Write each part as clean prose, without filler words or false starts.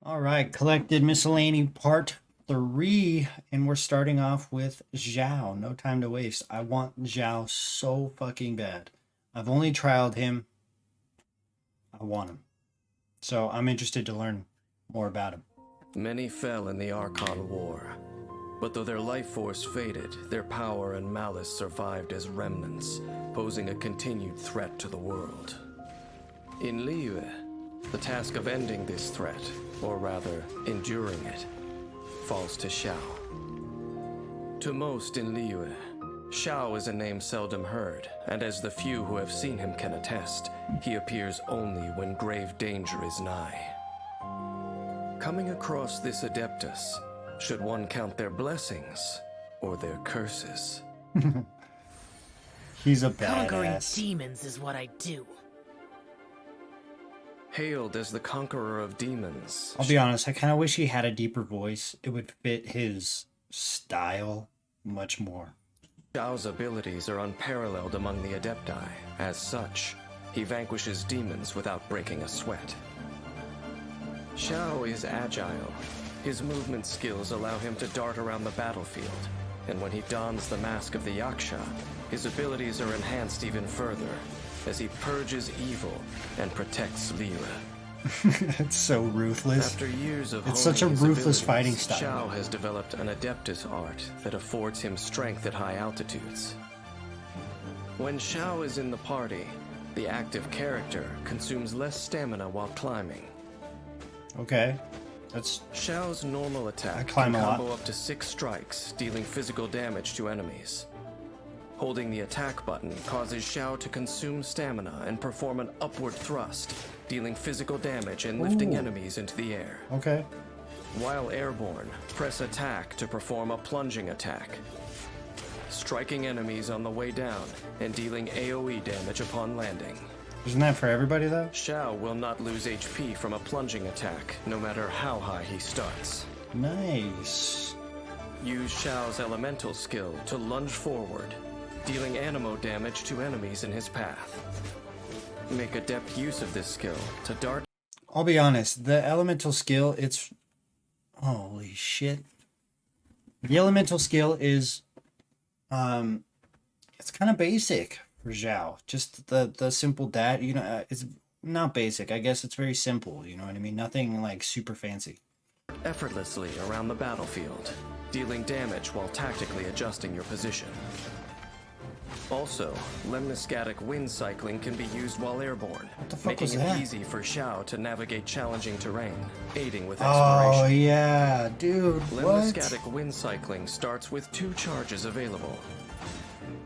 All right, collected miscellany part 3, and we're starting off with Zhao. No time to waste. I want Zhao so fucking bad. I've only trialed him. I want him. So I'm interested to learn more about him. Many fell in the Archon War, but though their life force faded, their power and malice survived as remnants, posing a continued threat to the world. In Liyue, the task of ending this threat, or rather, enduring it, falls to Xiao. To most in Liyue, Xiao is a name seldom heard, and as the few who have seen him can attest, he appears only when grave danger is nigh. Coming across this Adeptus, should one count their blessings or their curses? He's a Conquering badass. demons is what I do. Hailed as the conqueror of demons, I'll be honest, I kind of wish he had a deeper voice. It would fit his style much more. Xiao's abilities are unparalleled among the Adepti. As such, he vanquishes demons without breaking a sweat. Xiao is agile. His movement skills allow him to dart around the battlefield, and when he dons the mask of the Yaksha, his abilities are enhanced even further, as he purges evil and protects Liyue. It's so ruthless. After years of It's such a honing his ruthless abilities, fighting style. Xiao has developed an Adeptus art that affords him strength at high altitudes. When Xiao is in the party, the active character consumes less stamina while climbing. Okay. That's Xiao's normal I attack climb can a lot. combo up to 6 strikes, dealing physical damage to enemies. Holding the attack button causes Xiao to consume stamina and perform an upward thrust, dealing physical damage and lifting Ooh. enemies into the air. okay. While airborne, press attack to perform a plunging attack, striking enemies on the way down and dealing AoE damage upon landing. Isn't that for everybody though? Xiao will not lose HP from a plunging attack, no matter how high he starts. Nice. Use Xiao's elemental skill to lunge forward, dealing animo damage to enemies in his path. Make adept use of this skill to dart. I'll be honest, the elemental skill, it's holy shit. The elemental skill is it's kind of basic for Zhao. Just the simple dat, it's not basic. I guess it's very simple, you know what I mean? Nothing like super fancy. Effortlessly around the battlefield, dealing damage while tactically adjusting your position. Also, lemniscatic wind cycling can be used while airborne, What the fuck was making it that? easy for Xiao to navigate challenging terrain, aiding with Oh exploration. yeah, dude. What? Lemniscatic wind cycling starts with 2 charges available.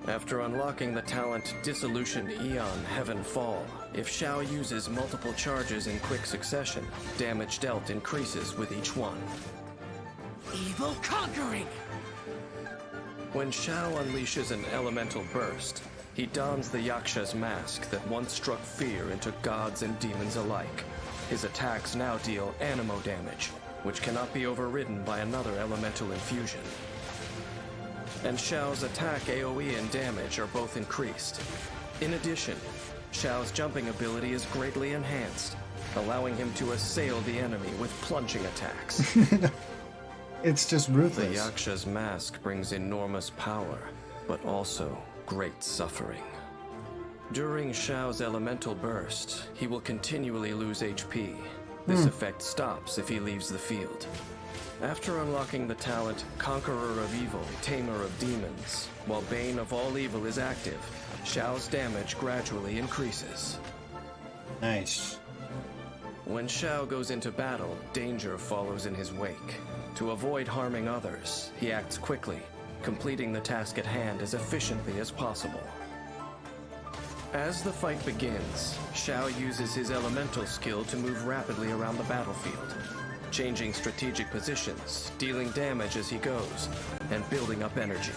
After unlocking the talent Dissolution Eon Heaven Fall, if Xiao uses multiple charges in quick succession, damage dealt increases with each one. Evil conquering! When Xiao unleashes an elemental burst, he dons the Yaksha's mask that once struck fear into gods and demons alike. His attacks now deal animo damage, which cannot be overridden by another elemental infusion. And Xiao's attack AoE and damage are both increased. In addition, Xiao's jumping ability is greatly enhanced, allowing him to assail the enemy with plunging attacks. It's just The ruthless. Yaksha's mask brings enormous power, but also great suffering. During Xiao's elemental burst, he will continually lose HP. This effect stops if he leaves the field. After unlocking the talent Conqueror of Evil, Tamer of Demons, while Bane of All Evil is active, Xiao's damage gradually increases. Nice. When Xiao goes into battle, danger follows in his wake. To avoid harming others, he acts quickly, completing the task at hand as efficiently as possible. As the fight begins, Xiao uses his elemental skill to move rapidly around the battlefield, changing strategic positions, dealing damage as he goes, and building up energy.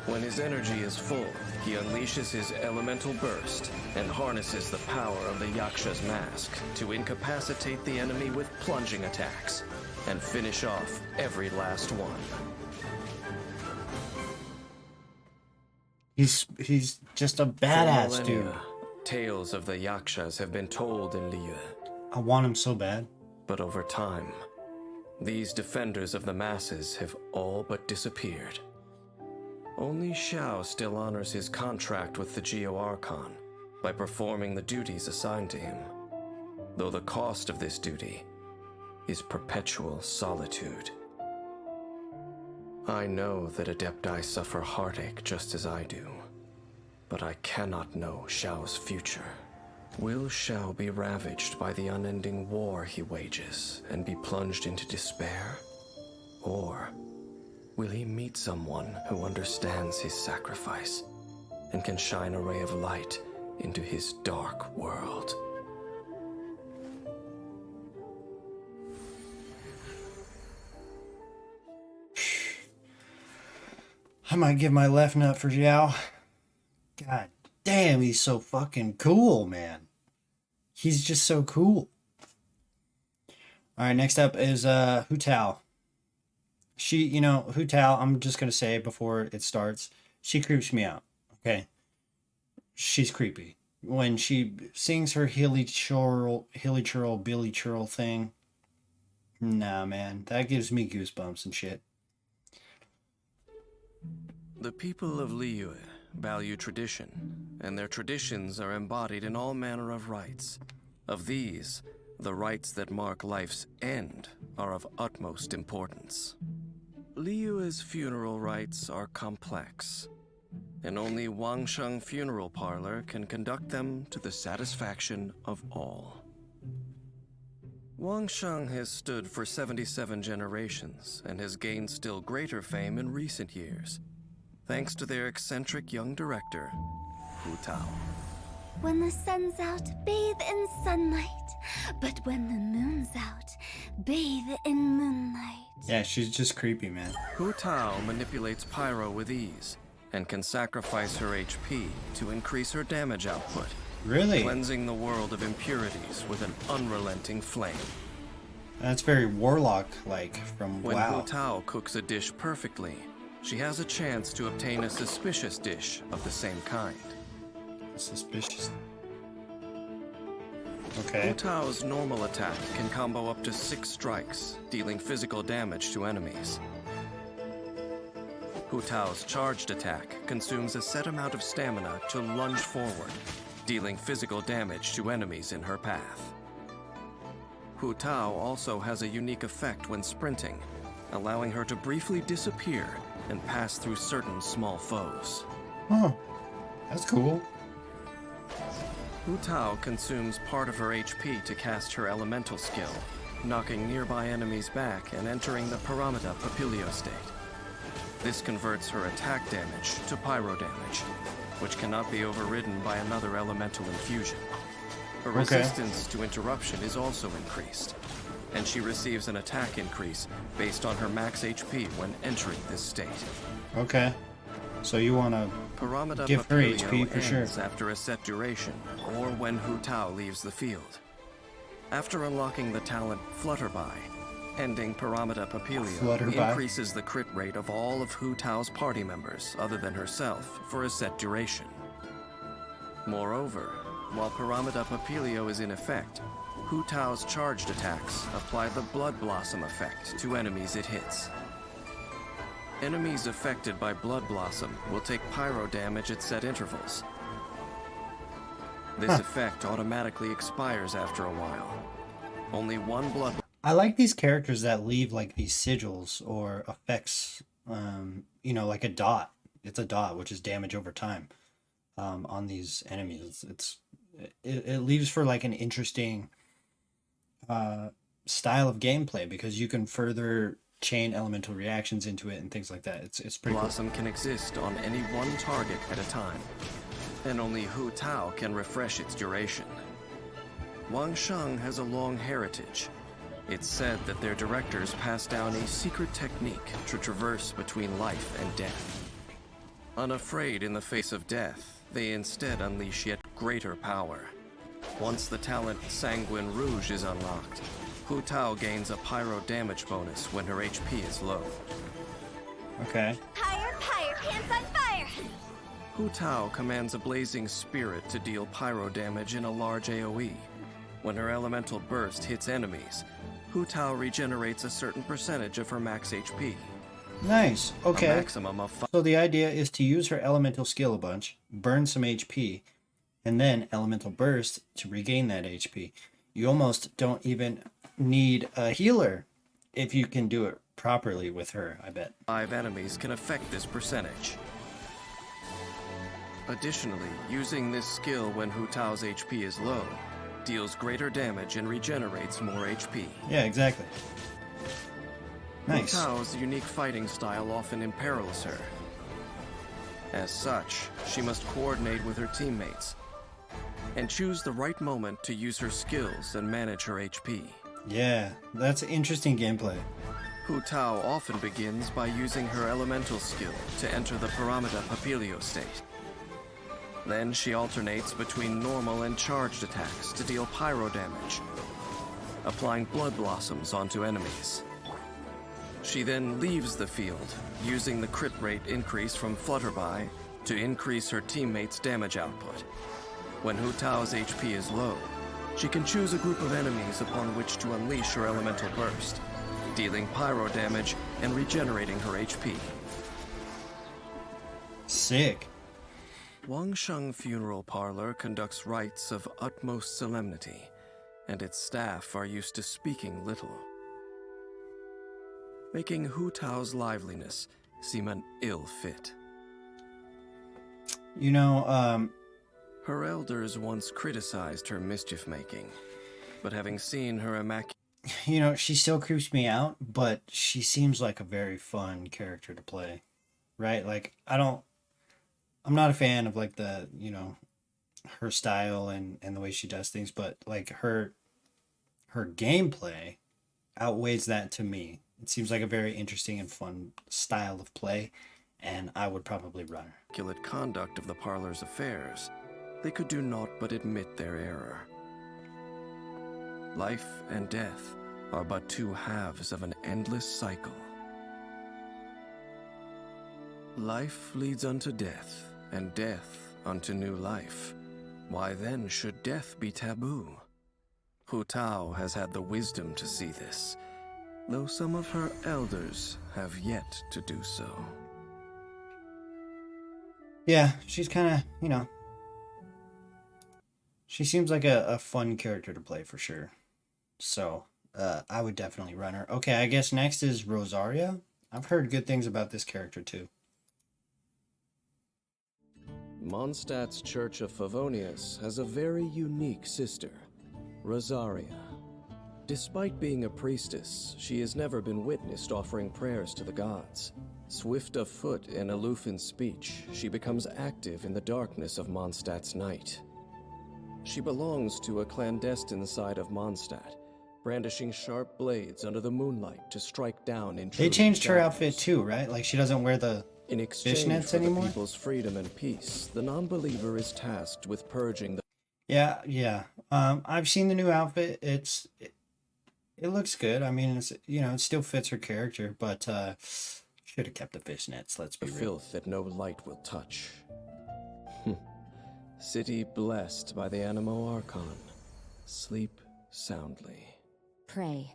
When his energy is full, he unleashes his elemental burst and harnesses the power of the Yaksha's mask to incapacitate the enemy with plunging attacks and finish off every last one. He's just a For badass dude. millennia, tales of the Yakshas have been told in Liyue. I want him so bad. But over time, these defenders of the masses have all but disappeared. Only Xiao still honors his contract with the Geo-Archon by performing the duties assigned to him, though the cost of this duty is perpetual solitude. I know that Adepti suffer heartache just as I do, but I cannot know Xiao's future. Will Xiao be ravaged by the unending war he wages and be plunged into despair? Or will he meet someone who understands his sacrifice and can shine a ray of light into his dark world? I might give my left nut for Xiao. God damn, he's so fucking cool, man. He's just so cool. Alright, next up is Hu Tao. She, you know, Hu Tao, I'm just gonna say before it starts, she creeps me out. Okay? She's creepy. When she sings her Hilly Churl, Billy Churl thing, nah, man, that gives me goosebumps and shit. The people of Liyue value tradition, and their traditions are embodied in all manner of rites. Of these, the rites that mark life's end are of utmost importance. Liyue's funeral rites are complex, and only Wangsheng Funeral Parlor can conduct them to the satisfaction of all. Wangsheng has stood for 77 generations and has gained still greater fame in recent years, thanks to their eccentric young director, Hu Tao. When the sun's out, bathe in sunlight. But when the moon's out, bathe in moonlight. Yeah, she's just creepy, man. Hu Tao manipulates pyro with ease and can sacrifice her HP to increase her damage output, Really? cleansing the world of impurities with an unrelenting flame. That's very warlock-like from When WoW. Hu Tao cooks a dish perfectly, she has a chance to obtain a suspicious dish of the same kind. Suspicious. Hu Okay. Tao's normal attack can combo up to 6 strikes, dealing physical damage to enemies. Hu Tao's charged attack consumes a set amount of stamina to lunge forward, dealing physical damage to enemies in her path. Hu Tao also has a unique effect when sprinting, allowing her to briefly disappear and pass through certain small foes. Huh. That's cool. Hu Tao consumes part of her HP to cast her elemental skill, knocking nearby enemies back and entering the Paramita Papilio state. This converts her attack damage to pyro damage, which cannot be overridden by another elemental infusion. Her Okay. resistance to interruption is also increased, and she receives an attack increase based on her max HP when entering this state. Okay. So you want to... Paramita Give her Papilio HP for sure. ends after a set duration, or when Hu Tao leaves the field. After unlocking the talent Flutterby, ending Paramita Papilio Flutterby. increases the crit rate of all of Hu Tao's party members other than herself for a set duration. Moreover, while Paramita Papilio is in effect, Hu Tao's charged attacks apply the Blood Blossom effect to enemies it hits. Enemies affected by Blood Blossom will take pyro damage at set intervals. This effect automatically expires after a while. Only one blood... I like these characters that leave like these sigils or effects, you know, like a dot. It's a dot, which is damage over time on these enemies. It leaves for like an interesting style of gameplay because you can further chain elemental reactions into it and things like that. It's pretty cool. Blossom can exist on any one target at a time, and only Hu Tao can refresh its duration. Wangsheng has a long heritage. It's said that their directors passed down a secret technique to traverse between life and death. Unafraid in the face of death, they instead unleash yet greater power. Once the talent Sanguine Rouge is unlocked, Hu Tao gains a pyro damage bonus when her HP is low. Okay. Higher, pants on fire! Hu Tao commands a blazing spirit to deal pyro damage in a large AoE. When her elemental burst hits enemies, Hu Tao regenerates a certain percentage of her max HP. Nice. A Okay. maximum of So the idea is to use her elemental skill a bunch, burn some HP, and then elemental burst to regain that HP. You almost don't even need a healer if you can do it properly with her, I bet. 5 enemies can affect this percentage. Additionally, using this skill when Hu Tao's HP is low deals greater damage and regenerates more HP. Yeah, exactly. Nice. Hu Tao's unique fighting style often imperils her. As such, she must coordinate with her teammates and choose the right moment to use her skills and manage her HP. Yeah, that's interesting gameplay. Hu Tao often begins by using her elemental skill to enter the Paramita Papilio state. Then she alternates between normal and charged attacks to deal pyro damage, applying blood blossoms onto enemies. She then leaves the field, using the crit rate increase from Flutterby to increase her teammates' damage output. When Hu Tao's HP is low, she can choose a group of enemies upon which to unleash her elemental burst, dealing pyro damage and regenerating her HP. Sick. Wangsheng Funeral Parlor conducts rites of utmost solemnity, and its staff are used to speaking little, making Hu Tao's liveliness seem an ill fit. You know, Her elders once criticized her mischief-making, but having seen her she still creeps me out, but she seems like a very fun character to play, right? Like, I'm not a fan of like the, her style and the way she does things, but like her gameplay outweighs that to me. It seems like a very interesting and fun style of play, and I would probably run her. immaculate conduct of the parlor's affairs, they could do naught but admit their error. Life and death are but 2 halves of an endless cycle. Life leads unto death, and death unto new life. Why then should death be taboo? Hu Tao has had the wisdom to see this, though some of her elders have yet to do so. Yeah, she's kind of, she seems like a fun character to play for sure. So, I would definitely run her. Okay, I guess next is Rosaria. I've heard good things about this character too. Mondstadt's Church of Favonius has a very unique sister, Rosaria. Despite being a priestess, she has never been witnessed offering prayers to the gods. Swift of foot and aloof in speech, she becomes active in the darkness of Mondstadt's night. She belongs to a clandestine side of Mondstadt, brandishing sharp blades under the moonlight to strike down intruding They changed her shadows. outfit too, right? Like, she doesn't wear the In exchange fishnets for anymore? the people's freedom and peace, the non-believer is tasked with purging the Yeah. I've seen the new outfit. It looks good. I mean, it's it still fits her character, but should have kept the fishnets. Let's be real. filth that no light will touch. City blessed by the Animo Archon. Sleep soundly. Pray,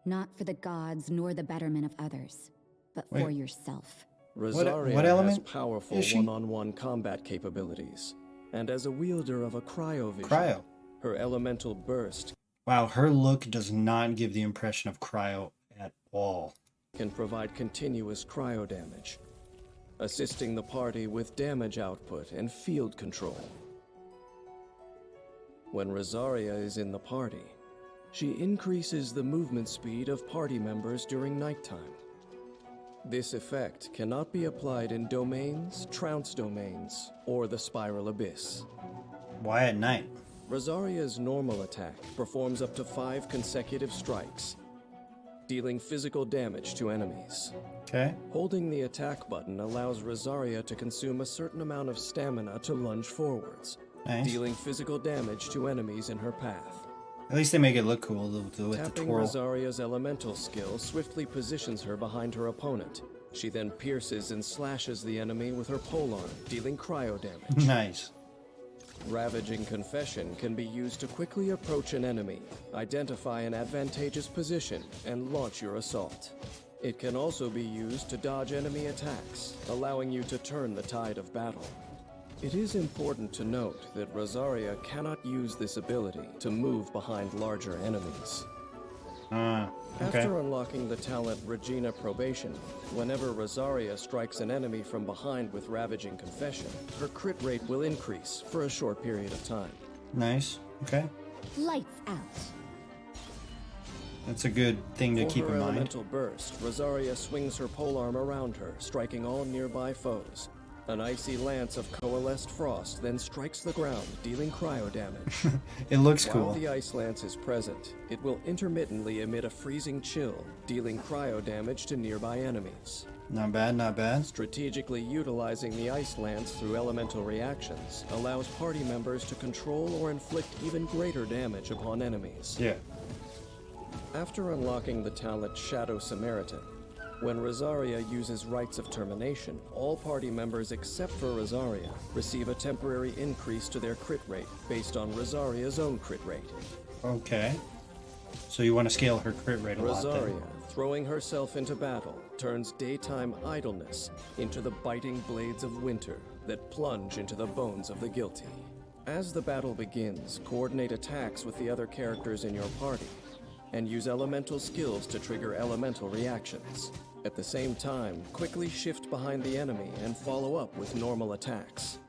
not for the gods nor the betterment of others, but for Wait. yourself. Rosaria what has element powerful is she? one-on-one combat capabilities, and as a wielder of a cryovision, Cryo. her elemental burst Wow, her look does not give the impression of cryo at all. can provide continuous cryo damage, assisting the party with damage output and field control. When Rosaria is in the party, she increases the movement speed of party members during nighttime. This effect cannot be applied in domains, trounce domains, or the spiral abyss. Why at night? Rosaria's normal attack performs up to 5 consecutive strikes, dealing physical damage to enemies. Okay. Holding the attack button allows Rosaria to consume a certain amount of stamina to lunge forwards, Nice. dealing physical damage to enemies in her path. At least they make it look cool with the Tapping twirl. Rosaria's elemental skill swiftly positions her behind her opponent. She then pierces and slashes the enemy with her polearm, dealing cryo damage. Nice. Ravaging Confession can be used to quickly approach an enemy, identify an advantageous position, and launch your assault. It can also be used to dodge enemy attacks, allowing you to turn the tide of battle. It is important to note that Rosaria cannot use this ability to move behind larger enemies. Okay. After unlocking the talent Regina Probation, whenever Rosaria strikes an enemy from behind with Ravaging Confession, her crit rate will increase for a short period of time. Nice. Okay. Lights out. That's a good thing to keep For her in mind. elemental burst, Rosaria swings her polearm around her, striking all nearby foes. An icy lance of coalesced frost then strikes the ground, dealing cryo damage. It looks While cool. the ice lance is present, it will intermittently emit a freezing chill, dealing cryo damage to nearby enemies. Not bad, not bad. Strategically utilizing the ice lance through elemental reactions allows party members to control or inflict even greater damage upon enemies. Yeah. After unlocking the talent Shadow Samaritan, when Rosaria uses Rites of Termination, all party members except for Rosaria receive a temporary increase to their crit rate based on Rosaria's own crit rate. Okay. So you want to scale her crit rate a lot Rosaria, then. throwing herself into battle, turns daytime idleness into the biting blades of winter that plunge into the bones of the guilty. As the battle begins, coordinate attacks with the other characters in your party, and use elemental skills to trigger elemental reactions. At the same time, quickly shift behind the enemy and follow up with normal attacks.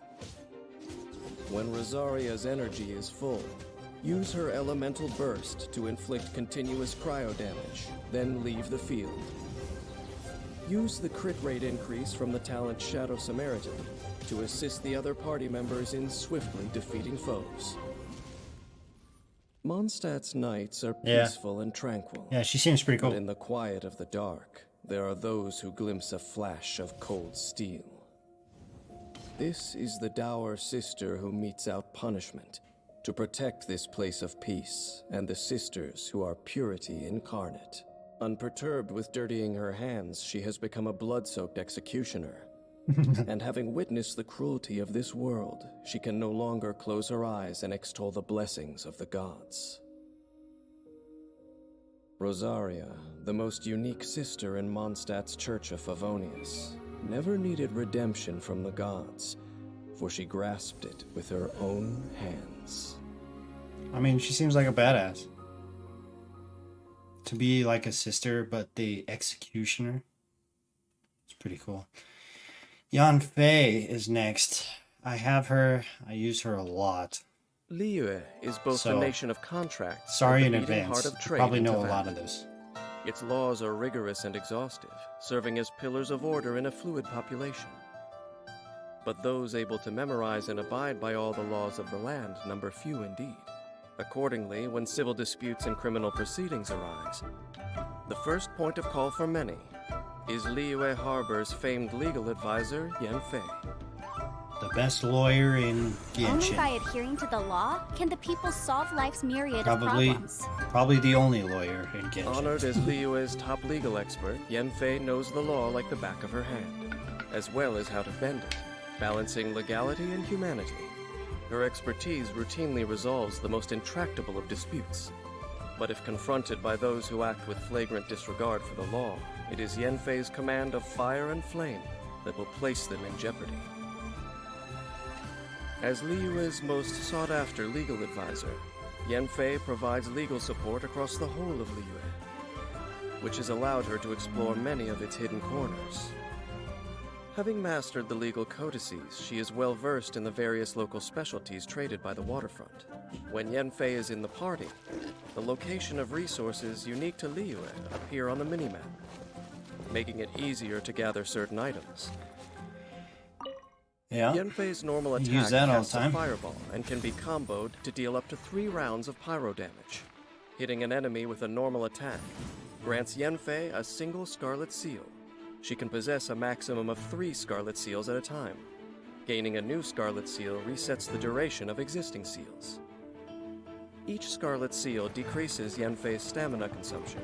When Rosaria's energy is full, use her elemental burst to inflict continuous cryo damage, then leave the field. Use the crit rate increase from the talent Shadow Samaritan to assist the other party members in swiftly defeating foes. Mondstadt's nights are Yeah. peaceful and tranquil. Yeah, she seems pretty But cool. in the quiet of the dark, there are those who glimpse a flash of cold steel. This is the dour sister who metes out punishment to protect this place of peace and the sisters who are purity incarnate. Unperturbed with dirtying her hands, she has become a blood-soaked executioner. And having witnessed the cruelty of this world, she can no longer close her eyes and extol the blessings of the gods. Rosaria, the most unique sister in Mondstadt's Church of Favonius, never needed redemption from the gods, for she grasped it with her own hands. I mean, she seems like a badass. To be like a sister, but the executioner. It's pretty cool. Yan Fei is next. I have her. I use her a lot. Liyue is both So, the nation of contracts Sorry and in the beating advance. heart of I trade probably in know a Tavan. lot of this. Its laws are rigorous and exhaustive, serving as pillars of order in a fluid population. But those able to memorize and abide by all the laws of the land number few indeed. Accordingly, when civil disputes and criminal proceedings arise, the first point of call for many is Liyue Harbor's famed legal advisor, Yan Fei. The best lawyer in Only by Genshin. adhering to the law can the people solve life's myriad Probably, of problems. probably the only lawyer in Genshin. Honored as Liyue's top legal expert, Yan Fei knows the law like the back of her hand, as well as how to bend it, balancing legality and humanity. Her expertise routinely resolves the most intractable of disputes. But if confronted by those who act with flagrant disregard for the law, it is Yan Fei's command of fire and flame that will place them in jeopardy. As Liyue's most sought-after legal advisor, Yan Fei provides legal support across the whole of Liyue, which has allowed her to explore many of its hidden corners. Having mastered the legal codices, she is well versed in the various local specialties traded by the waterfront. When Yan Fei is in the party, the location of resources unique to Liyue appear on the minimap, making it easier to gather certain items. Yeah. Yan Fei's normal You attack use that all the casts a time. fireball and can be comboed to deal up to 3 rounds of pyro damage. Hitting an enemy with a normal attack grants Yan Fei a single Scarlet Seal. She can possess a maximum of 3 Scarlet Seals at a time. Gaining a new Scarlet Seal resets the duration of existing seals. Each Scarlet Seal decreases Yan Fei's stamina consumption,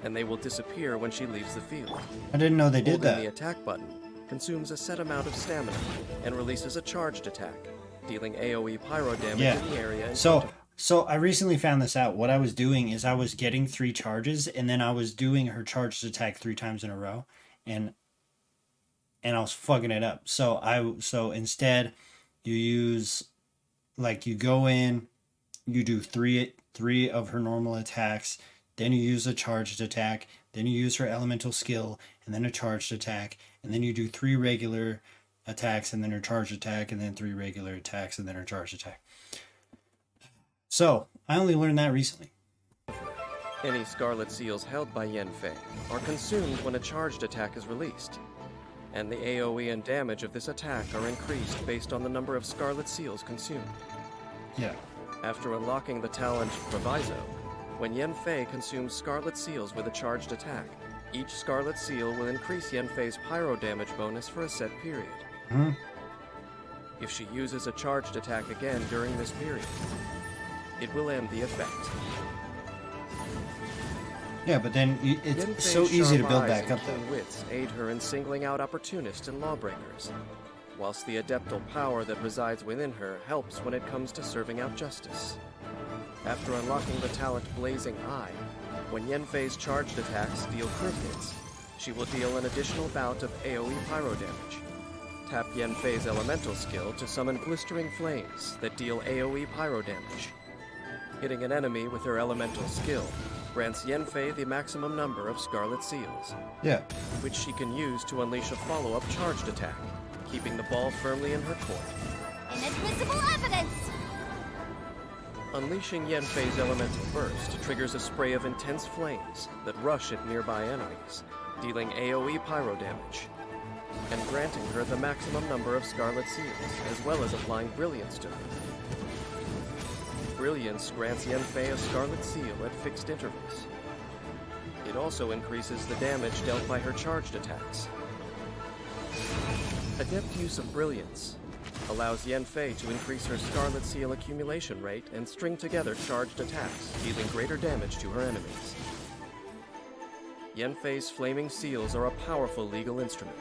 and they will disappear when she leaves the field. I didn't know they did Holding the that. attack button consumes a set amount of stamina and releases a charged attack, dealing AoE pyro damage Yeah. in the area. So I recently found this out. What I was doing is I was getting 3 charges, and then I was doing her charged attack 3 times in a row, and I was fucking it up. So instead, you use, like, you go in, you do three of her normal attacks, then you use a charged attack, then you use her elemental skill, and then a charged attack, and then you do 3 regular attacks, and then her charged attack, and then 3 regular attacks, and then her charged attack. So, I only learned that recently. Any Scarlet Seals held by Yenfei are consumed when a charged attack is released, and the AoE and damage of this attack are increased based on the number of Scarlet Seals consumed. Yeah. After unlocking the talent Proviso, when Yenfei consumes Scarlet Seals with a charged attack, each Scarlet Seal will increase Yenfei's pyro damage bonus for a set period. Hmm. If she uses a charged attack again during this period, it will end the effect. Yeah, but then it's Yenfei's so easy to sharp build eyes back and up, though. keen wits aid her in singling out opportunists and lawbreakers, whilst the adeptal power that resides within her helps when it comes to serving out justice. After unlocking the talent Blazing Eye, when Yenfei's charged attacks deal crit hits, she will deal an additional bout of AoE pyro damage. Tap Yenfei's elemental skill to summon Blistering Flames that deal AoE pyro damage. Hitting an enemy with her elemental skill grants Yenfei the maximum number of Scarlet Seals, Yeah. which she can use to unleash a follow-up charged attack, keeping the ball firmly in her court. Inadmissible evidence! Unleashing Yenfei's elemental burst triggers a spray of intense flames that rush at nearby enemies, dealing AoE pyro damage, and granting her the maximum number of Scarlet Seals, as well as applying Brilliance to her. Brilliance grants Yenfei a Scarlet Seal at fixed intervals. It also increases the damage dealt by her charged attacks. Adept use of Brilliance allows Yenfei to increase her Scarlet Seal accumulation rate and string together charged attacks, dealing greater damage to her enemies. Yenfei's Flaming Seals are a powerful legal instrument,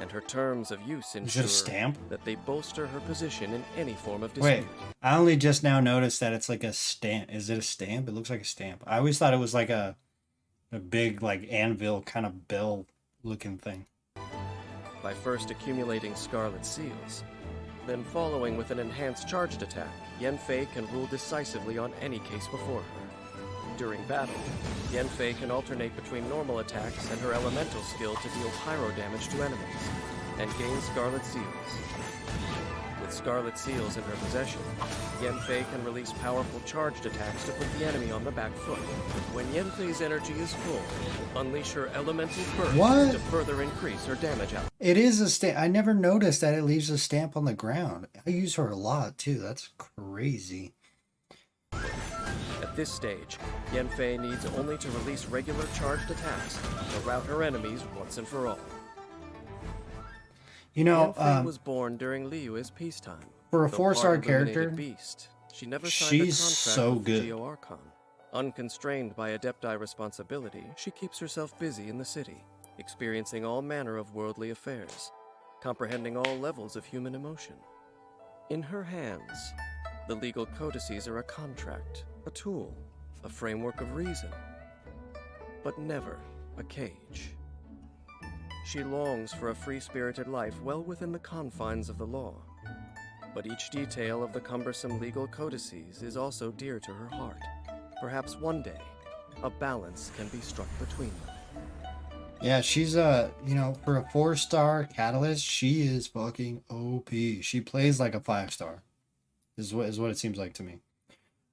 and her terms of use Is it a ensure stamp? that they bolster her position in any form of Wait, dispute. I only just now noticed that it's like a stamp. Is it a stamp? It looks like a stamp. I always thought it was like a big, like, anvil kind of bell looking thing. By first accumulating Scarlet Seals, then following with an enhanced charged attack, Yenfei can rule decisively on any case before her. During battle, Yenfei can alternate between normal attacks and her elemental skill to deal pyro damage to enemies, and gain Scarlet Seals. With Scarlet Seals in her possession, Yenfei can release powerful charged attacks to put the enemy on the back foot. When Yenfei's energy is full, unleash her elemental burst What? to further increase her damage output. It is a stamp. I never noticed that it leaves a stamp on the ground. I use her a lot, too. That's crazy. At this stage, Yenfei needs only to release regular charged attacks to rout her enemies once and for all. You know, Yenfei was born during Liyue's peacetime. for a Though 4-star part illuminated character, beast, she never signed a she's contract so with the good. Geo Archon. Unconstrained by Adepti responsibility, she keeps herself busy in the city, experiencing all manner of worldly affairs, comprehending all levels of human emotion. In her hands, the legal codices are a contract, a tool, a framework of reason, but never a cage. She longs for a free-spirited life well within the confines of the law, but each detail of the cumbersome legal codices is also dear to her heart. Perhaps one day, a balance can be struck between them. yeah, she's you know, for a 4-star catalyst, she is fucking OP. She plays like a 5-star. Is what it seems like to me.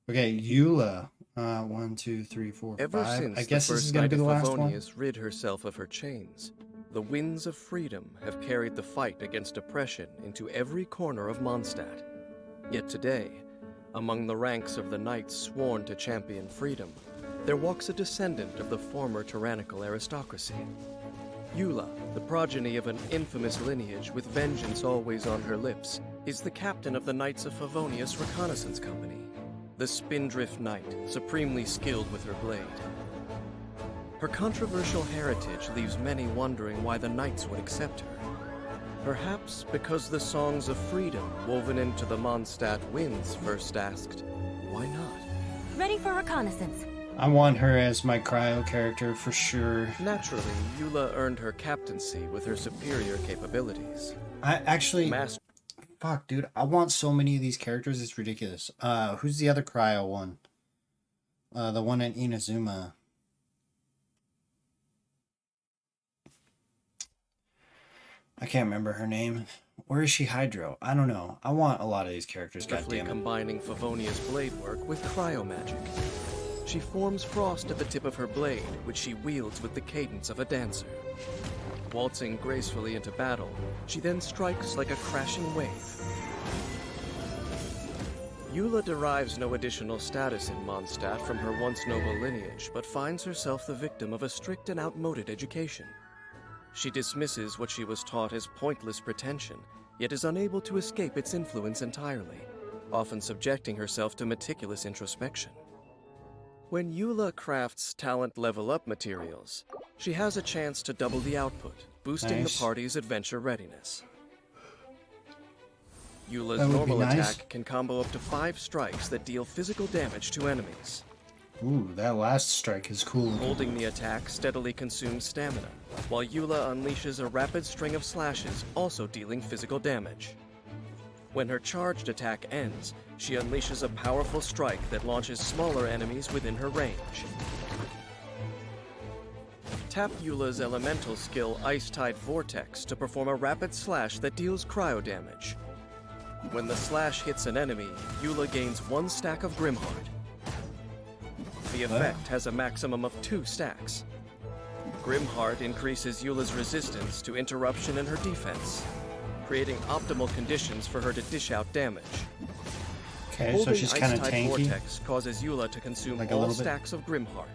Okay, Eula. 1, 2, 3, 4, Ever 5. since I guess the this first is gonna night be of the last one. Favonius rid herself of her chains, the winds of freedom have carried the fight against oppression into every corner of Mondstadt. Yet today, among the ranks of the knights sworn to champion freedom, there walks a descendant of the former tyrannical aristocracy. Eula, the progeny of an infamous lineage with vengeance always on her lips, is the captain of the Knights of Favonius Reconnaissance Company, the Spindrift Knight, supremely skilled with her blade. Her controversial heritage leaves many wondering why the Knights would accept her. Perhaps because the songs of freedom woven into the Mondstadt winds first asked, why not? Ready for reconnaissance. I want her as my cryo character for sure. Naturally, Youll earned her captaincy with her superior capabilities. I actually... Master Fuck, dude. I want so many of these characters. It's ridiculous. Who's the other cryo one? The one in Inazuma. I can't remember her name. Where is she Hydro? I don't know. I want a lot of these characters, goddammit. combining Favonia's blade work with cryomagic. She forms frost at the tip of her blade, which she wields with the cadence of a dancer. Waltzing gracefully into battle, she then strikes like a crashing wave. Youll derives no additional status in Mondstadt from her once noble lineage, but finds herself the victim of a strict and outmoded education. She dismisses what she was taught as pointless pretension, yet is unable to escape its influence entirely, often subjecting herself to meticulous introspection. When Youll crafts talent level up materials, she has a chance to double the output, boosting Nice. the party's adventure readiness. Yulla's That would be normal nice. attack can combo up to 5 strikes that deal physical damage to enemies. Ooh, that last strike is cool. Holding the attack steadily consumes stamina, while Youll unleashes a rapid string of slashes, also dealing physical damage. When her charged attack ends, she unleashes a powerful strike that launches smaller enemies within her range. Tap Yulla's elemental skill Ice-Tide Vortex to perform a rapid slash that deals cryo damage. When the slash hits an enemy, Youll gains 1 stack of Grimheart. The effect has a maximum of 2 stacks. Grimheart increases Yulla's resistance to interruption in her defense, creating optimal conditions for her to dish out damage. Okay, so Holding she's kind of Ice-Tide tanky. Vortex causes Youll to consume Like a all little bit. stacks of Grimheart,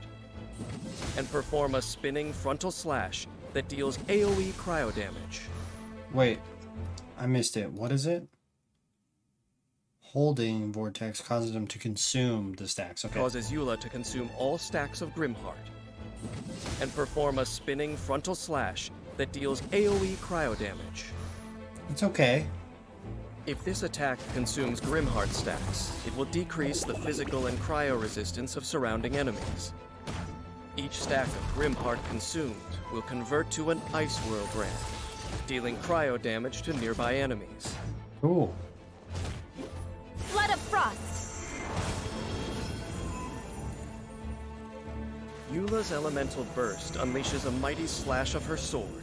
and perform a spinning frontal slash that deals AoE cryo damage. Wait, I missed it. What is it? Holding Vortex causes him to consume the stacks. Okay. Causes Youll to consume all stacks of Grimheart, and perform a spinning frontal slash that deals AoE cryo damage. It's okay. If this attack consumes Grimheart stacks, it will decrease the physical and cryo resistance of surrounding enemies. Each stack of Grimheart consumed will convert to an Ice Whirl brand, dealing cryo damage to nearby enemies. Cool. Flood of frost. Yulla's elemental burst unleashes a mighty slash of her sword,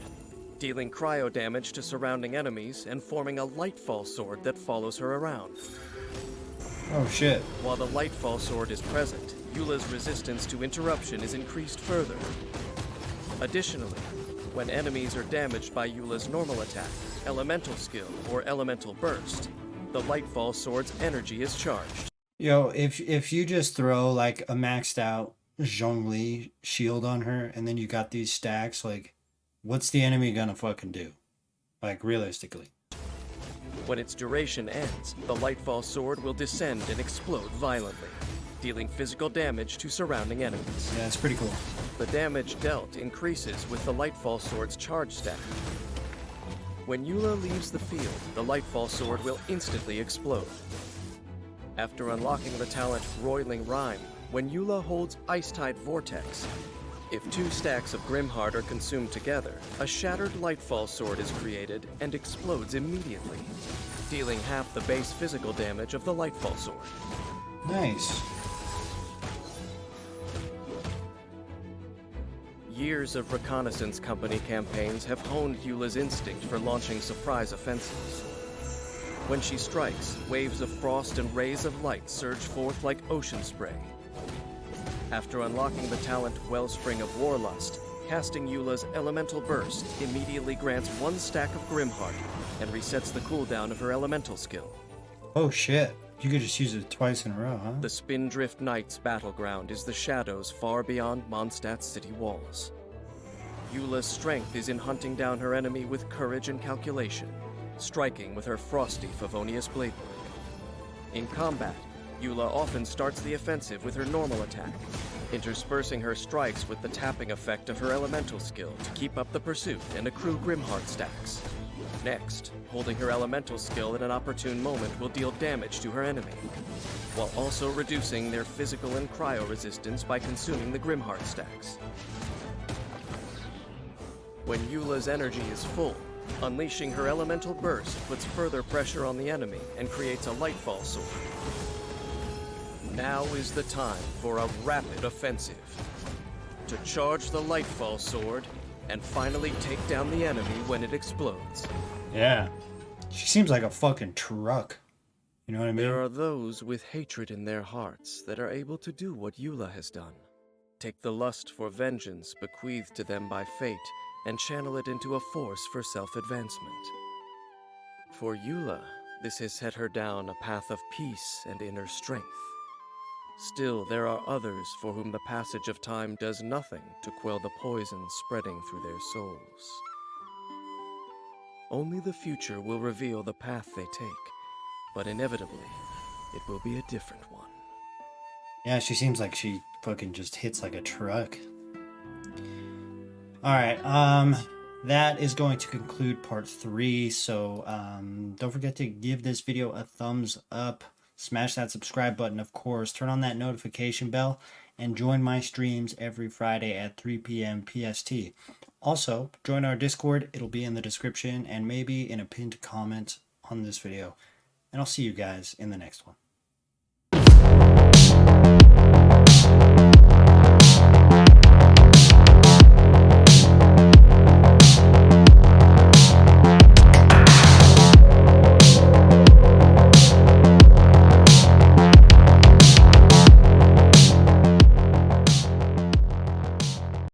dealing cryo damage to surrounding enemies and forming a Lightfall sword that follows her around. Oh shit. While the Lightfall sword is present, Yulla's resistance to interruption is increased further. Additionally, when enemies are damaged by Yulla's normal attack, elemental skill, or elemental burst, the Lightfall sword's energy is charged. Yo, if you just throw like a maxed out Zhongli shield on her and then you got these stacks, like, what's the enemy gonna fucking do? Like, realistically. When its duration ends, the Lightfall sword will descend and explode violently, dealing physical damage to surrounding enemies. Yeah, it's pretty cool. The damage dealt increases with the Lightfall sword's charge stack. When Youll leaves the field, the Lightfall sword will instantly explode. After unlocking the talent Roiling Rhyme, when Youll holds Ice-Tide Vortex, if 2 stacks of Grimheart are consumed together, a shattered Lightfall sword is created and explodes immediately, dealing half the base physical damage of the Lightfall sword. Nice. Years of reconnaissance company campaigns have honed Yulla's instinct for launching surprise offensives. When she strikes, waves of frost and rays of light surge forth like ocean spray. After unlocking the talent Wellspring of Warlust, casting Yulla's Elemental Burst immediately grants 1 stack of Grimheart and resets the cooldown of her elemental skill. Oh shit. You could just use it twice in a row, huh? The Spindrift Knight's battleground is the shadows far beyond Mondstadt's city walls. Yulla's strength is in hunting down her enemy with courage and calculation, striking with her frosty Favonius blade work. In combat, Youll often starts the offensive with her normal attack, interspersing her strikes with the tapping effect of her elemental skill to keep up the pursuit and accrue Grimheart stacks. Next, holding her elemental skill at an opportune moment will deal damage to her enemy, while also reducing their physical and cryo resistance by consuming the Grimheart stacks. When Eula's energy is full, unleashing her elemental burst puts further pressure on the enemy and creates a Lightfall sword. Now is the time for a rapid offensive. To charge the Lightfall sword and finally take down the enemy when it explodes. Yeah. She seems like a fucking truck. You know what I mean? There are those with hatred in their hearts that are able to do what Eula has done. Take the lust for vengeance bequeathed to them by fate and channel it into a force for self-advancement. For Eula, this has set her down a path of peace and inner strength. Still, there are others for whom the passage of time does nothing to quell the poison spreading through their souls. Only the future will reveal the path they take, but inevitably, it will be a different one. Yeah, she seems like she fucking just hits like a truck. Alright, that is going to conclude part 3, so don't forget to give this video a thumbs up, smash that subscribe button, of course, turn on that notification bell, and join my streams every Friday at 3 p.m. PST. Also, join our Discord, it'll be in the description and maybe in a pinned comment on this video, and I'll see you guys in the next one.